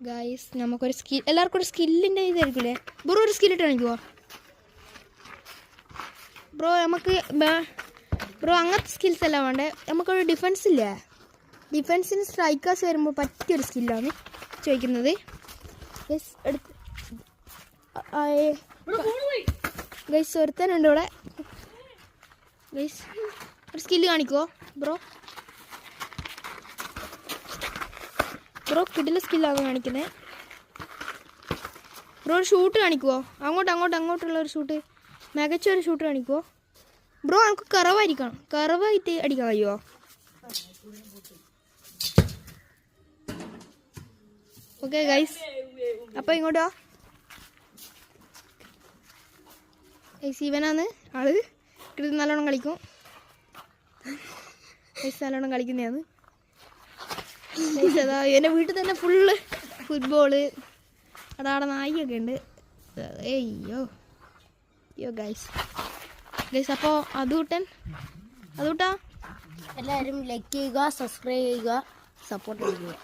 Guys നമുക്കൊരു skill, എല്ലാവർക്കും ഒരു സ്കില്ലിൻ്റെ ഇതായിരിക്കില്ലേ ബ്രോ? ഒരു സ്കില്ലിട്ട് കാണിക്കുമോ ബ്രോ? നമുക്ക് ബ്രോ അങ്ങനത്തെ സ്കിൽസ് എല്ലാം വേണ്ടേ, നമുക്കൊരു ഡിഫൻസ് ഇല്ലേ, ഡിഫൻസിന് സ്ട്രൈക്കേഴ്സ് വരുമ്പോൾ പറ്റിയൊരു സ്കില്ലാണ് ചോദിക്കുന്നത്. ഗൈസ് എടുത്ത് ഗൈസ് ഒരുത്തനുണ്ട് ഇവിടെ. ഗൈസ് ഒരു സ്കില്ല് കാണിക്കുമോ ബ്രോ? ബ്രോ കിടില സ്കില്ലാണ് കാണിക്കുന്നത്. ബ്രോ ഒരു ഷൂട്ട് കാണിക്കുമോ? അങ്ങോട്ടുള്ള ഒരു ഷൂട്ട്, മികച്ചൊരു ഷൂട്ട് കാണിക്കുമോ ബ്രോ? നമുക്ക് കറവായിട്ട് അടിക്കാൻ കഴിയുമോ? ഓക്കെ ഗൈസ്, അപ്പോൾ ഇങ്ങോട്ടോ ഗൈസ്, ഇവനാണ് ആള്. ഇത് നല്ലോണം കളിക്കും ഗൈസ്, നല്ലോണം കളിക്കുന്നതാണ് ഗൈസ്. അതാ എൻ്റെ വീട്ടിൽ തന്നെ ഫുള്ള് ഫുട്ബോള്, അതാടെ നായിയൊക്കെ ഉണ്ട്. അയ്യോ ഗൈസ് അപ്പോൾ അതുകൂട്ടാ എല്ലാവരും ലൈക്ക് ചെയ്യുക, സബ്സ്ക്രൈബ് ചെയ്യുക, സപ്പോർട്ട് ചെയ്യുക.